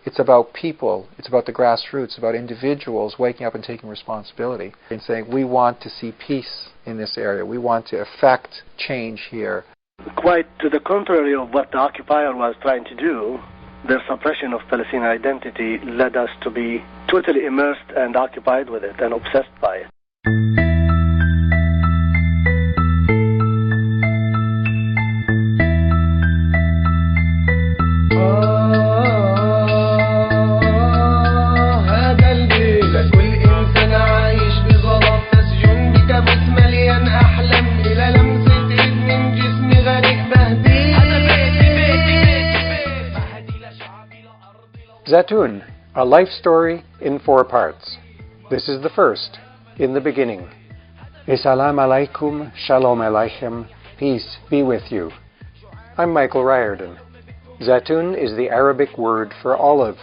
It's about people. It's about the grassroots, about individuals waking up and taking responsibility and saying, we want to see peace in this area. We want to effect change here. Quite to the contrary of what the occupier was trying to do, their suppression of Palestinian identity led us to be totally immersed and occupied with it and obsessed by it. Zatoun, a life story in 4 parts. This is the first, in the beginning. Assalamu alaikum, shalom aleichem, peace be with you. I'm Michael Riordon. Zatoun is the Arabic word for olive.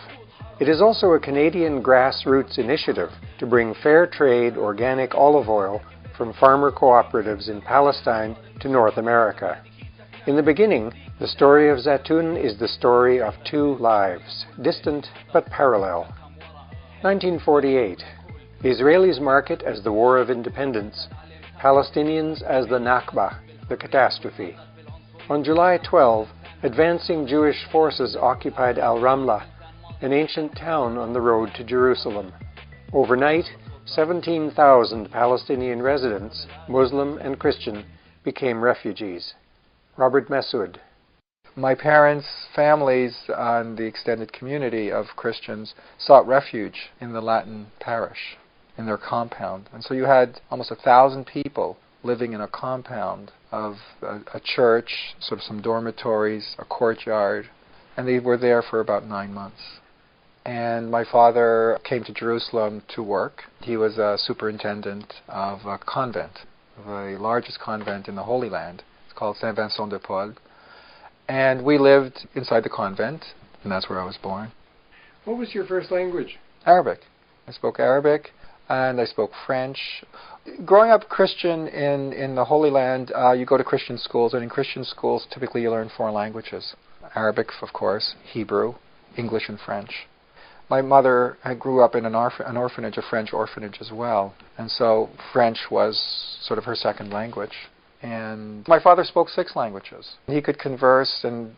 It is also a Canadian grassroots initiative to bring fair trade organic olive oil from farmer cooperatives in Palestine to North America. In the beginning, the story of Zatoun is the story of 2 lives, distant but parallel. 1948. The Israelis mark it as the War of Independence, Palestinians as the Nakba, the catastrophe. On July 12, advancing Jewish forces occupied al-Ramla, an ancient town on the road to Jerusalem. Overnight, 17,000 Palestinian residents, Muslim and Christian, became refugees. Robert Massoud. My parents' families and the extended community of Christians sought refuge in the Latin parish, in their compound. And so you had almost 1,000 people living in a compound of a church, sort of some dormitories, a courtyard, and they were there for about 9 months. And my father came to Jerusalem to work. He was a superintendent of a convent, the largest convent in the Holy Land. It's called Saint Vincent de Paul. And we lived inside the convent, and that's where I was born. What was your first language? Arabic. I spoke Arabic, and I spoke French. Growing up Christian in the Holy Land, you go to Christian schools, and in Christian schools, typically you learn 4 languages. Arabic, of course, Hebrew, English, and French. My mother grew up in an orphanage, a French orphanage as well, and so French was sort of her second language. And my father spoke 6 languages. He could converse and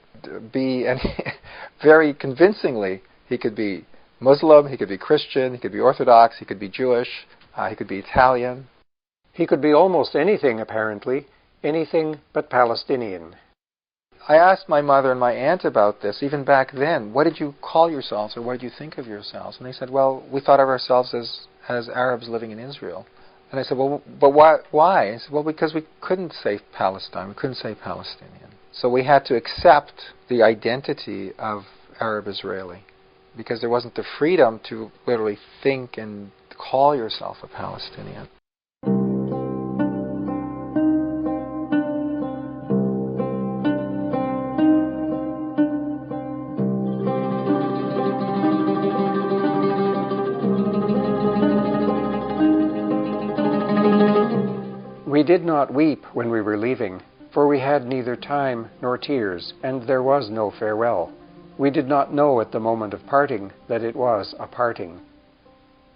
very convincingly, he could be Muslim, he could be Christian, he could be Orthodox, he could be Jewish, he could be Italian. He could be almost anything, apparently, anything but Palestinian. I asked my mother and my aunt about this, even back then. What did you call yourselves, or what did you think of yourselves? And they said, well, we thought of ourselves as Arabs living in Israel. And I said, well, but why? I said, well, because we couldn't say Palestine. We couldn't say Palestinian. So we had to accept the identity of Arab-Israeli, because there wasn't the freedom to literally think and call yourself a Palestinian. We did not weep when we were leaving, for we had neither time nor tears, and there was no farewell. We did not know at the moment of parting that it was a parting.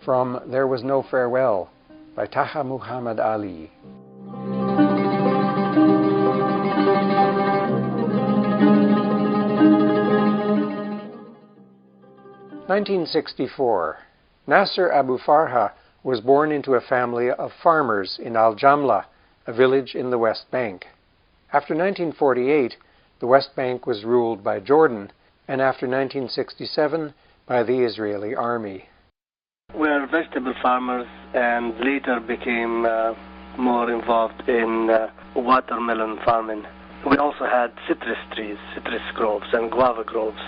From There Was No Farewell by Taha Muhammad Ali. (1964) Nasser Abufarha was born into a family of farmers in al-Jalame, a village in the West Bank. After 1948, the West Bank was ruled by Jordan, and after 1967, by the Israeli army. We are vegetable farmers and later became more involved in watermelon farming. We also had citrus trees, citrus groves and guava groves.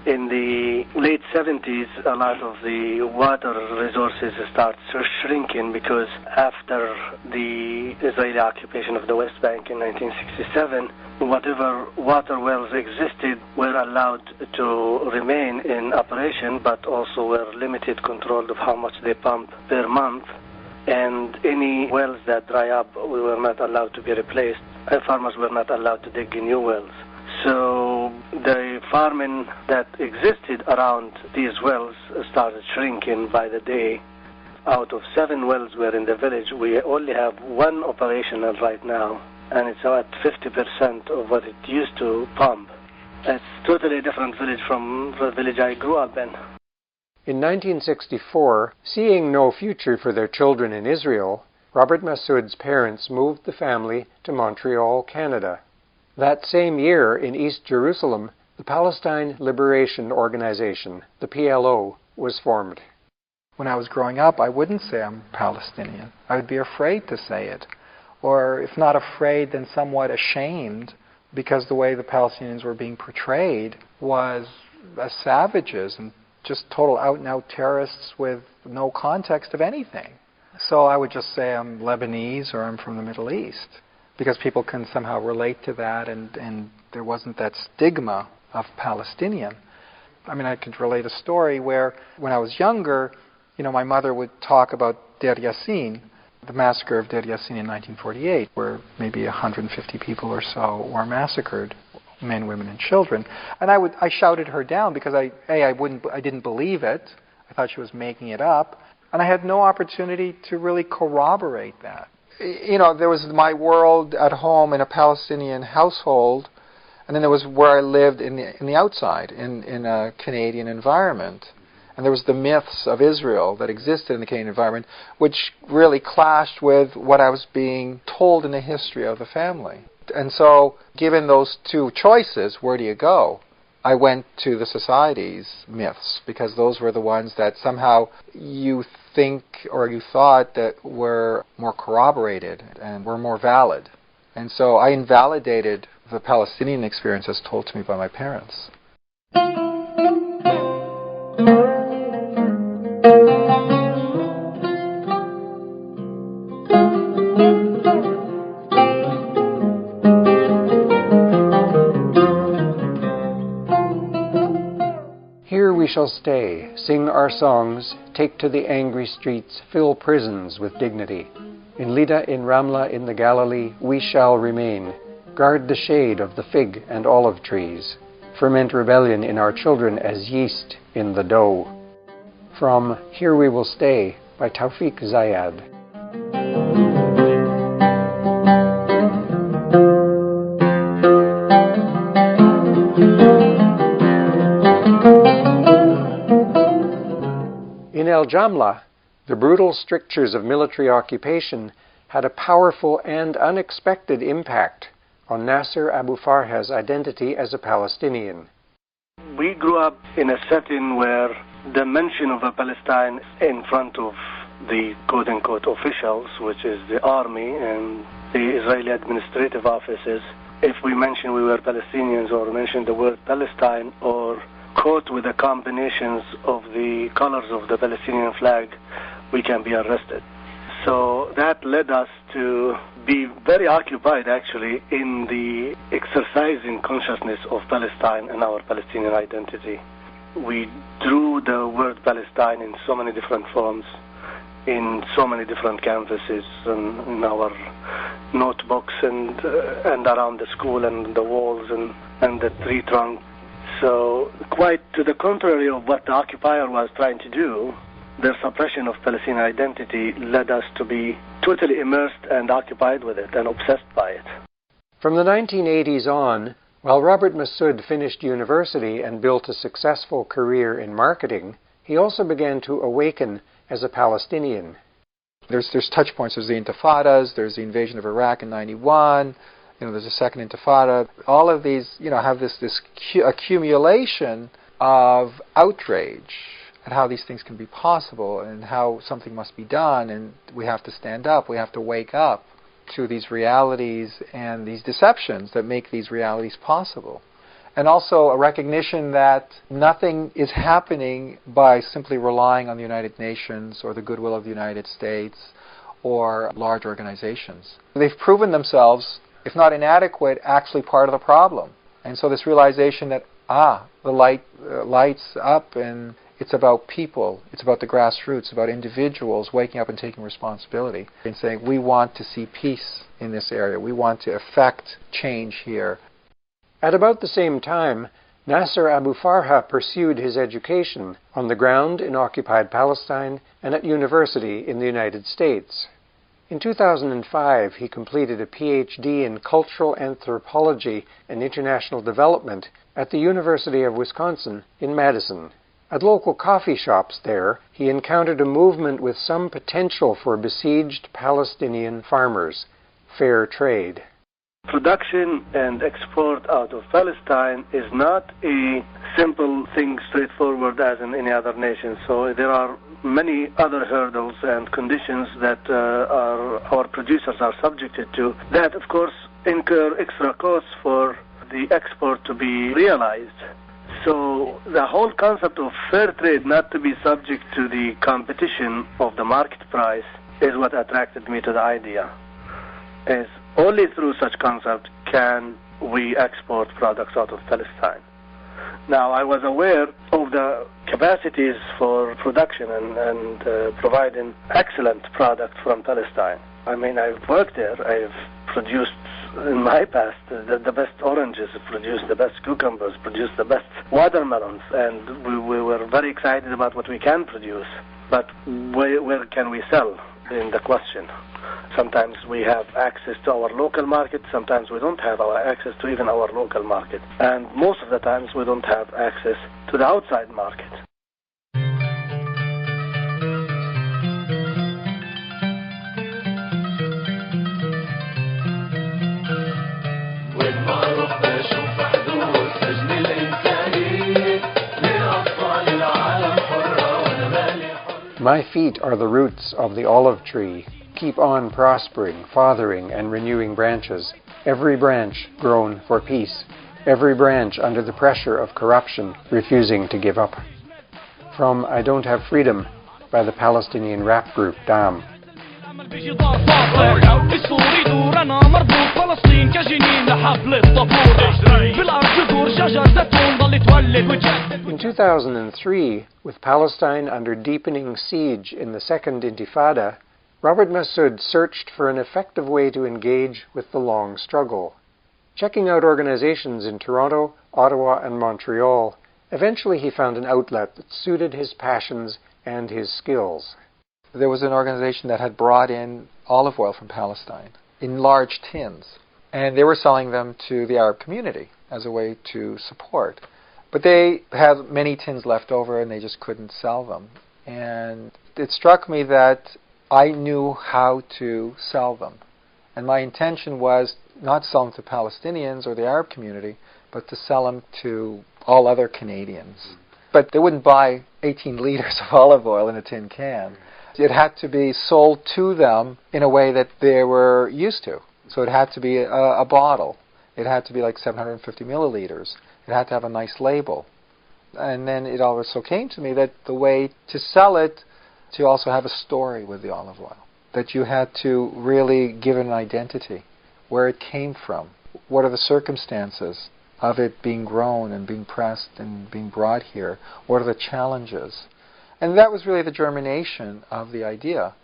In the late 70s, a lot of the water resources start shrinking because after the Israeli occupation of the West Bank in 1967, whatever water wells existed were allowed to remain in operation, but also were limited control of how much they pump per month. And any wells that dry up, we were not allowed to be replaced, and farmers were not allowed to dig new wells. So So the farming that existed around these wells started shrinking by the day. Out of 7 wells were in the village, we only have 1 operational right now, and it's at 50% of what it used to pump. It's totally a different village from the village I grew up in. In 1964, seeing no future for their children in Israel, Robert Massoud's parents moved the family to Montreal, Canada. That same year, in East Jerusalem, the Palestine Liberation Organization, the PLO, was formed. When I was growing up, I wouldn't say I'm Palestinian. I would be afraid to say it. Or if not afraid, then somewhat ashamed, because the way the Palestinians were being portrayed was as savages and just total out-and-out terrorists with no context of anything. So I would just say I'm Lebanese or I'm from the Middle East, because people can somehow relate to that, and there wasn't that stigma of Palestinian. I mean, I could relate a story where when I was younger, my mother would talk about Deir Yassin, the massacre of Deir Yassin in 1948, where maybe 150 people or so were massacred, men, women, and children. And I shouted her down because I didn't believe it. I thought she was making it up, and I had no opportunity to really corroborate that. There was my world at home in a Palestinian household, and then there was where I lived in the outside, in a Canadian environment. And there was the myths of Israel that existed in the Canadian environment, which really clashed with what I was being told in the history of the family. And so, given those two choices, where do you go? I went to the society's myths, because those were the ones that somehow you think or you thought that were more corroborated and were more valid. And so I invalidated the Palestinian experience as told to me by my parents. Here we shall stay, sing our songs, take to the angry streets, fill prisons with dignity. In Lida, in Ramla, in the Galilee, we shall remain. Guard the shade of the fig and olive trees. Ferment rebellion in our children as yeast in the dough. From Here We Will Stay by Tawfiq Zayad. In al-Jalame, the brutal strictures of military occupation had a powerful and unexpected impact on Nasser Abufarha's identity as a Palestinian. We grew up in a setting where the mention of a Palestine in front of the quote-unquote officials, which is the army and the Israeli administrative offices, if we mention we were Palestinians or mention the word Palestine or quote with the combinations of the colors of the Palestinian flag, we can be arrested. So that led us to be very occupied, actually, in the exercising consciousness of Palestine and our Palestinian identity. We drew the word Palestine in so many different forms, in so many different canvases, and in our notebooks and around the school and the walls and the tree trunk. So quite to the contrary of what the occupier was trying to do, their suppression of Palestinian identity led us to be totally immersed and occupied with it and obsessed by it. From the 1980s on, while Robert Massoud finished university and built a successful career in marketing, he also began to awaken as a Palestinian. There's touch points. There's the Intifadas, there's the invasion of Iraq in 91, there's a second Intifada. All of these, have this accumulation of outrage at how these things can be possible and how something must be done, and we have to stand up, we have to wake up to these realities and these deceptions that make these realities possible. And also a recognition that nothing is happening by simply relying on the United Nations or the goodwill of the United States or large organizations. They've proven themselves, if not inadequate, actually part of the problem. And so this realization that, the light lights up, and it's about people, it's about the grassroots, it's about individuals waking up and taking responsibility and saying, we want to see peace in this area, we want to effect change here. At about the same time, Nasser Abufarha pursued his education on the ground in occupied Palestine and at university in the United States. In 2005, he completed a PhD in cultural anthropology and international development at the University of Wisconsin in Madison. At local coffee shops there, he encountered a movement with some potential for besieged Palestinian farmers, fair trade. Production and export out of Palestine is not a simple thing, straightforward as in any other nation. So there are many other hurdles and conditions that our producers are subjected to that, of course, incur extra costs for the export to be realized. So the whole concept of fair trade, not to be subject to the competition of the market price, is what attracted me to the idea. Is only through such concept can we export products out of Palestine. Now, I was aware of the capacities for production and providing excellent product from Palestine. I mean, I've worked there. I've produced, in my past, the best oranges, produced the best cucumbers, produced the best watermelons, and we were very excited about what we can produce. But where can we sell in the question? Sometimes we have access to our local market, sometimes we don't have access to even our local market. And most of the times we don't have access to the outside market. My feet are the roots of the olive tree. Keep on prospering, fathering, and renewing branches, every branch grown for peace, every branch under the pressure of corruption, refusing to give up. From I Don't Have Freedom by the Palestinian rap group DAM. In 2003, with Palestine under deepening siege in the Second Intifada, Robert Massoud searched for an effective way to engage with the long struggle. Checking out organizations in Toronto, Ottawa, and Montreal, eventually he found an outlet that suited his passions and his skills. There was an organization that had brought in olive oil from Palestine in large tins, and they were selling them to the Arab community as a way to support. But they had many tins left over and they just couldn't sell them. And it struck me that I knew how to sell them. And my intention was not to sell them to Palestinians or the Arab community, but to sell them to all other Canadians. But they wouldn't buy 18 liters of olive oil in a tin can. It had to be sold to them in a way that they were used to. So it had to be a bottle. It had to be like 750 milliliters. It had to have a nice label. And then it also came to me that the way to sell it, to also have a story with the olive oil. That you had to really give it an identity. Where it came from. What are the circumstances of it being grown and being pressed and being brought here? What are the challenges? And that was really the germination of the idea.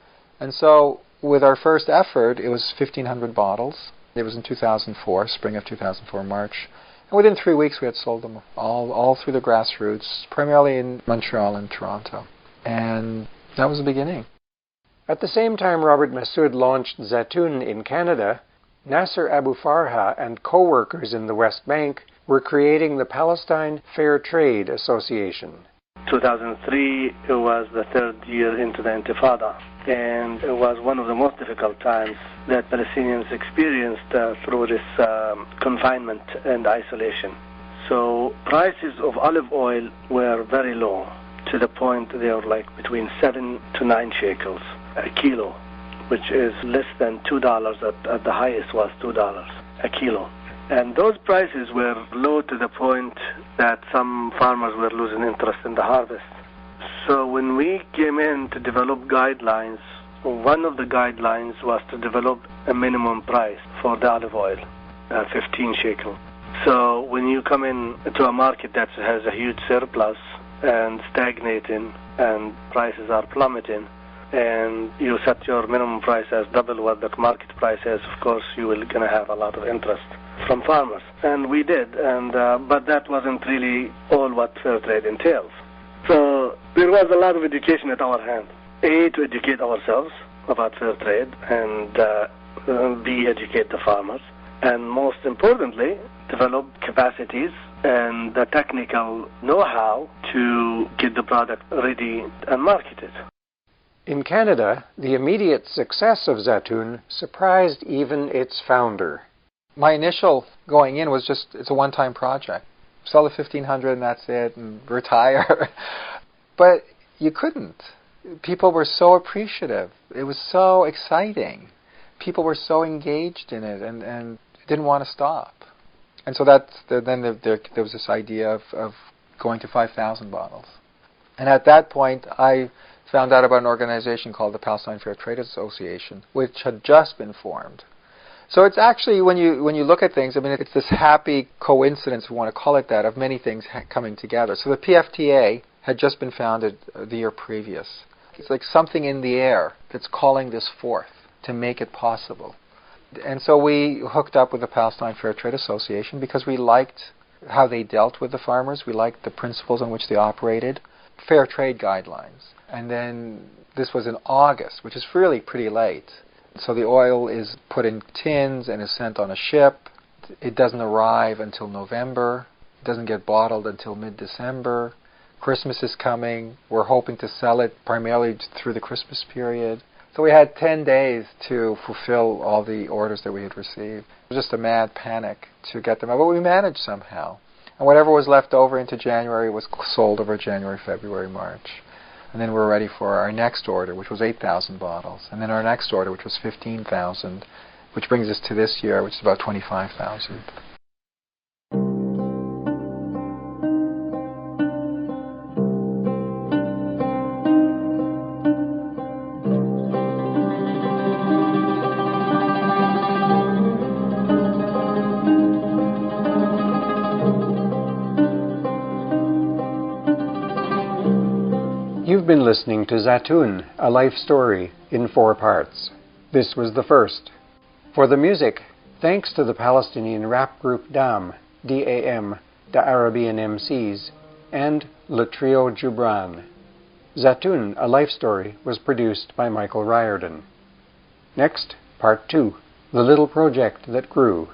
And so with our first effort, it was 1,500 bottles. It was in 2004, spring of 2004, March. And within 3 weeks we had sold them all through the grassroots, primarily in Montreal and Toronto. And that was the beginning. At the same time Robert Massoud launched Zatoun in Canada, Nasser Abufarha and co-workers in the West Bank were creating the Palestine Fair Trade Association. 2003, it was the third year into the Intifada, and it was one of the most difficult times that Palestinians experienced through this confinement and isolation. So prices of olive oil were very low, to the point they were like between 7 to 9 shekels a kilo, which is less than $2. At the highest was $2 a kilo. And those prices were low to the point that some farmers were losing interest in the harvest. So when we came in to develop guidelines, one of the guidelines was to develop a minimum price for the olive oil, 15 shekel. So when you come in to a market that has a huge surplus and stagnating and prices are plummeting, and you set your minimum price as double what the market price is, of course you will going to have a lot of interest. from farmers, and we did, and but that wasn't really all what fair trade entails. So there was a lot of education at our hand. A, to educate ourselves about fair trade, and B, educate the farmers, and most importantly, develop capacities and the technical know-how to get the product ready and marketed. In Canada, the immediate success of Zatoun surprised even its founder. My initial going in was just, it's a one-time project. Sell the 1,500 and that's it, and retire. But you couldn't. People were so appreciative. It was so exciting. People were so engaged in it and didn't want to stop. And so then there was this idea of going to 5,000 bottles. And at that point, I found out about an organization called the Palestine Fair Trade Association, which had just been formed. So it's actually, when you look at things, I mean, it's this happy coincidence, if we want to call it that, of many things coming together. So the PFTA had just been founded the year previous. It's like something in the air that's calling this forth to make it possible. And so we hooked up with the Palestine Fair Trade Association because we liked how they dealt with the farmers. We liked the principles on which they operated. Fair trade guidelines. And then this was in August, which is really pretty late. So the oil is put in tins and is sent on a ship. It doesn't arrive until November. It doesn't get bottled until mid-December. Christmas is coming. We're hoping to sell it primarily through the Christmas period. So we had 10 days to fulfill all the orders that we had received. It was just a mad panic to get them out, but we managed somehow. And whatever was left over into January was sold over January, February, March. And then we were ready for our next order, which was 8,000 bottles. And then our next order, which was 15,000, which brings us to this year, which is about 25,000. You've been listening to Zatoun, a life story in 4 parts. This was the first. For the music, thanks to the Palestinian rap group DAM, D-A-M, the Arabian MCs, and Le Trio Jubran. Zatoun, a life story, was produced by Michael Riordon. Next, part 2, the little project that grew.